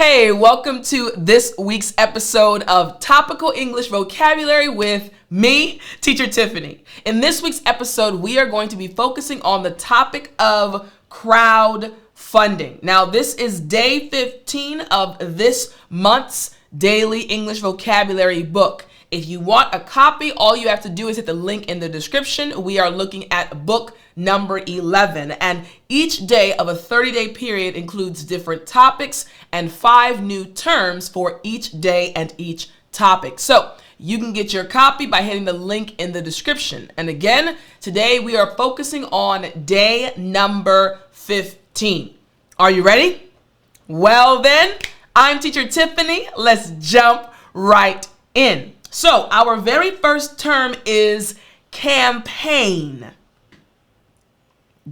Hey, welcome to this week's episode of Topical English Vocabulary with me, Teacher Tiffany. In this week's episode, we are going to be focusing on the topic of crowdfunding. Now, this is day 15 of this month's daily English vocabulary book. If you want a copy, all you have to do is hit the link in the description. We are looking at book number 11, and each day of a 30-day period includes different topics and 5 new terms for each day and each topic. So you can get your copy by hitting the link in the description. And again, today we are focusing on day number 15. Are you ready? Well then, I'm Teacher Tiffany. Let's jump right in. So our very first term is campaign.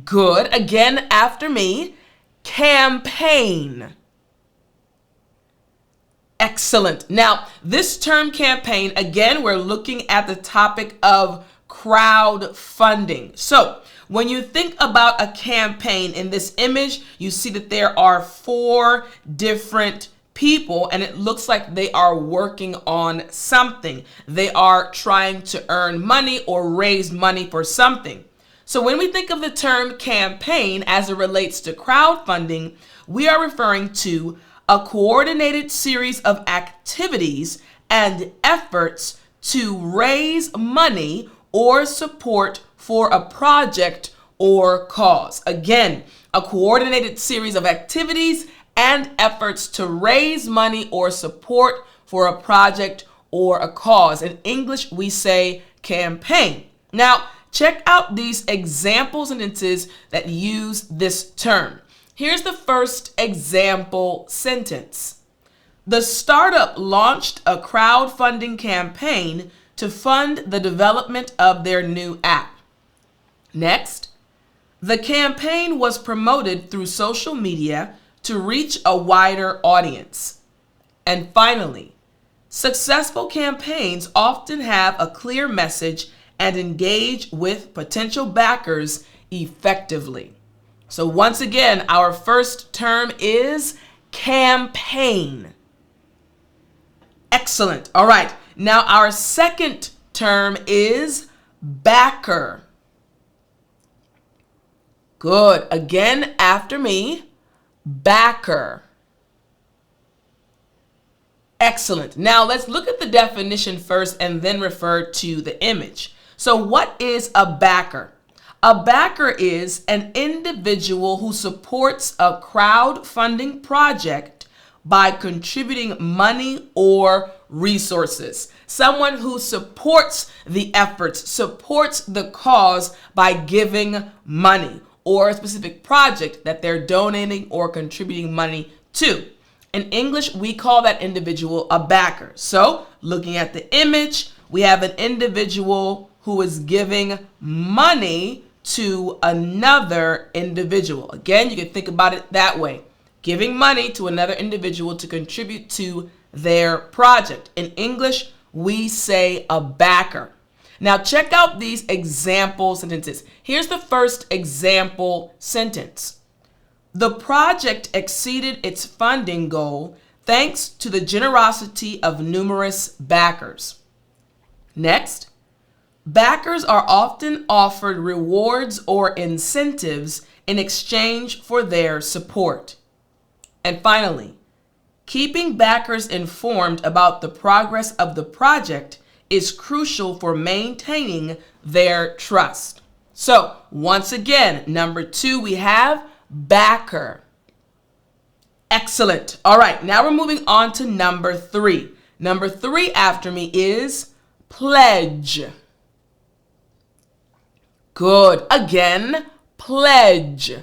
Good. Again, after me. Campaign. Excellent. Now, this term campaign, again, we're looking at the topic of crowdfunding. So when you think about a campaign, in this image, you see that there are 4 different people, and it looks like they are working on something. They are trying to earn money or raise money for something. So when we think of the term campaign as it relates to crowdfunding, we are referring to a coordinated series of activities and efforts to raise money or support for a project or cause. Again, a coordinated series of activities and efforts to raise money or support for a project or a cause. In English, we say campaign. Now, check out these example sentences that use this term. Here's the first example sentence. The startup launched a crowdfunding campaign to fund the development of their new app. Next, the campaign was promoted through social media to reach a wider audience. And finally, successful campaigns often have a clear message and engage with potential backers effectively. So once again, our first term is campaign. Excellent. All right. Now our second term is backer. Good. Again, after me. Backer. Excellent. Now let's look at the definition first and then refer to the image. So what is a backer? A backer is an individual who supports a crowdfunding project by contributing money or resources. Someone who supports the efforts, supports the cause by giving money or a specific project that they're donating or contributing money to. In English, we call that individual a backer. So, looking at the image, we have an individual who is giving money to another individual. Again, you can think about it that way. Giving money to another individual to contribute to their project. In English, we say a backer. Now check out these example sentences. Here's the first example sentence. The project exceeded its funding goal thanks to the generosity of numerous backers. Next, backers are often offered rewards or incentives in exchange for their support. And finally, keeping backers informed about the progress of the project is crucial for maintaining their trust. So once again, number 2, we have backer. Excellent. All right, now we're moving on to number 3. Number 3 after me is pledge. Good. Again, pledge.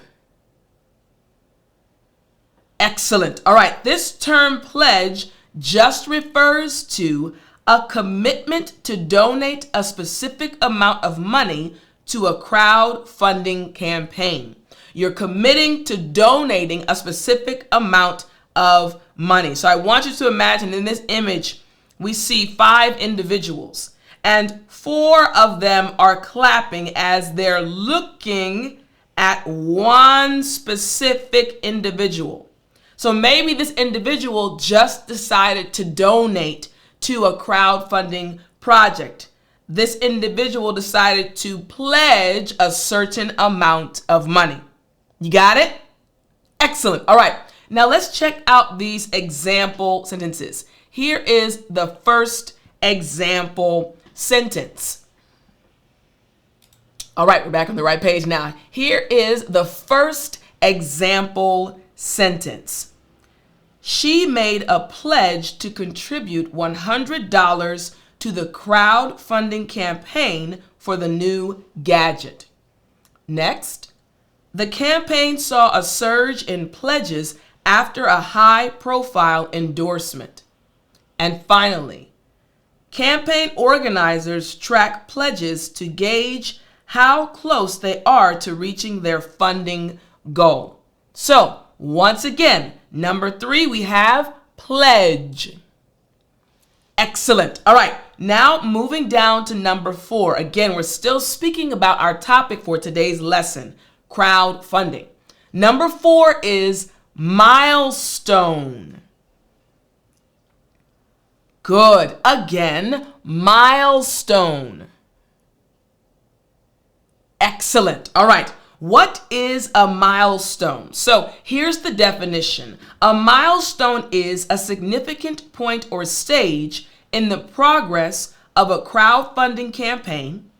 Excellent. All right, this term pledge just refers to a commitment to donate a specific amount of money to a crowdfunding campaign. You're committing to donating a specific amount of money. So I want you to imagine in this image, we see 5 individuals and 4 of them are clapping as they're looking at one specific individual. So maybe this individual just decided to donate to a crowdfunding project. This individual decided to pledge a certain amount of money. You got it? Excellent. All right. Now let's check out these example sentences. Here is the first example sentence. All right, we're back on the right page now. Here is the first example sentence. She made a pledge to contribute $100 to the crowdfunding campaign for the new gadget. Next, the campaign saw a surge in pledges after a high-profile endorsement. And finally, campaign organizers track pledges to gauge how close they are to reaching their funding goal. So, once again, number 3, we have pledge. Excellent. All right, now moving down to number 4. Again, we're still speaking about our topic for today's lesson, crowdfunding. Number 4 is milestone. Good. Again, milestone. Excellent. All right. What is a milestone? So here's the definition. A milestone is a significant point or stage in the progress of a crowdfunding campaign,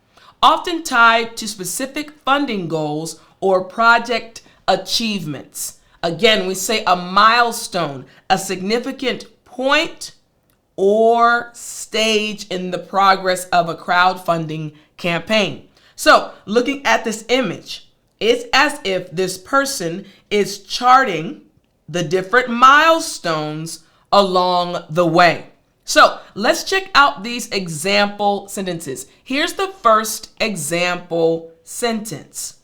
often tied to specific funding goals or project achievements. Again, we say a milestone, a significant point or stage in the progress of a crowdfunding campaign. So looking at this image, it's as if this person is charting the different milestones along the way. So let's check out these example sentences. Here's the first example sentence.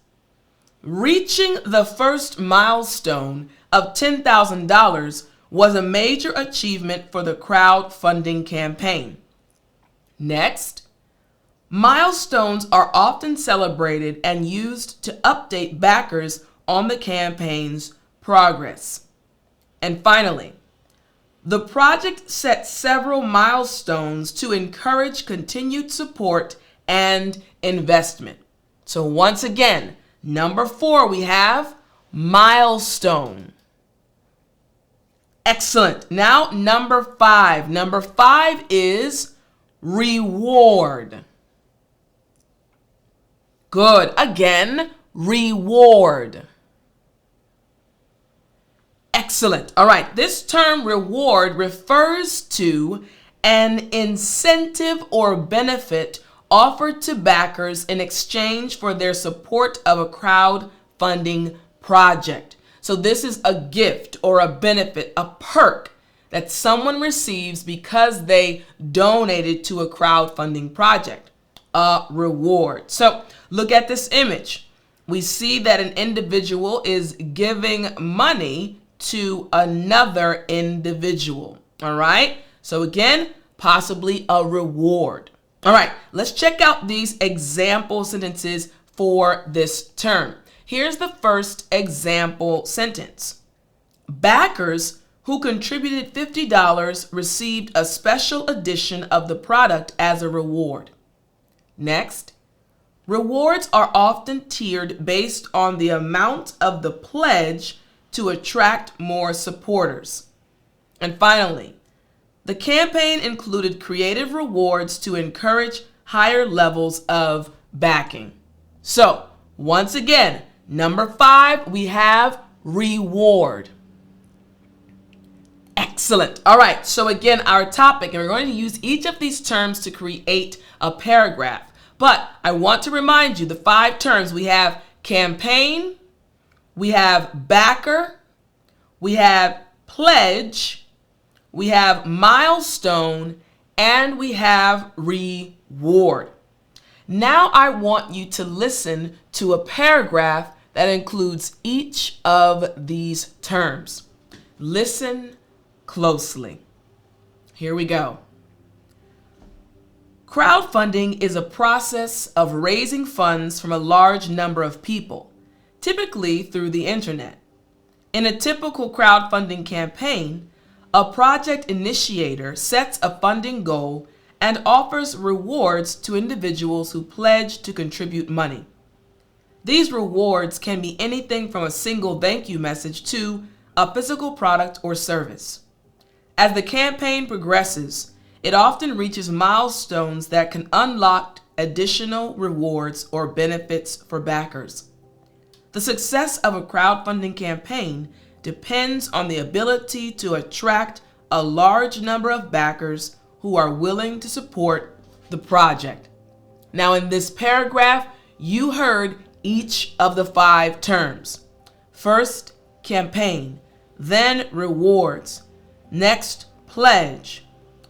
Reaching the first milestone of $10,000 was a major achievement for the crowdfunding campaign. Next, milestones are often celebrated and used to update backers on the campaign's progress. And finally, the project set several milestones to encourage continued support and investment. So once again, number 4, we have milestone. Excellent. Now number 5. Number 5 is reward. Good. Again, reward. Excellent. All right. This term reward refers to an incentive or benefit offered to backers in exchange for their support of a crowdfunding project. So this is a gift or a benefit, a perk that someone receives because they donated to a crowdfunding project, a reward. So look at this image. We see that an individual is giving money to another individual. All right. So again, possibly a reward. All right. Let's check out these example sentences for this term. Here's the first example sentence. Backers who contributed $50 received a special edition of the product as a reward. Next, rewards are often tiered based on the amount of the pledge to attract more supporters. And finally, the campaign included creative rewards to encourage higher levels of backing. So, once again, number 5, we have reward. Excellent. All right. So again, our topic, and we're going to use each of these terms to create a paragraph. But I want to remind you the 5 terms. We have campaign, we have backer, we have pledge, we have milestone, and we have reward. Now I want you to listen to a paragraph that includes each of these terms. Listen closely. Here we go. Crowdfunding is a process of raising funds from a large number of people, typically through the internet. In a typical crowdfunding campaign, a project initiator sets a funding goal and offers rewards to individuals who pledge to contribute money. These rewards can be anything from a single thank you message to a physical product or service. As the campaign progresses, it often reaches milestones that can unlock additional rewards or benefits for backers. The success of a crowdfunding campaign depends on the ability to attract a large number of backers who are willing to support the project. Now, in this paragraph, you heard each of the 5 terms. First, campaign, then rewards, next, pledge,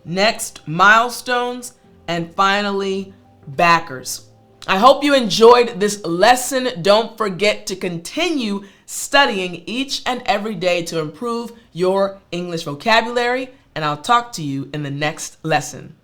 next, milestones, and finally, backers. I hope you enjoyed this lesson. Don't forget to continue studying each and every day to improve your English vocabulary, and I'll talk to you in the next lesson.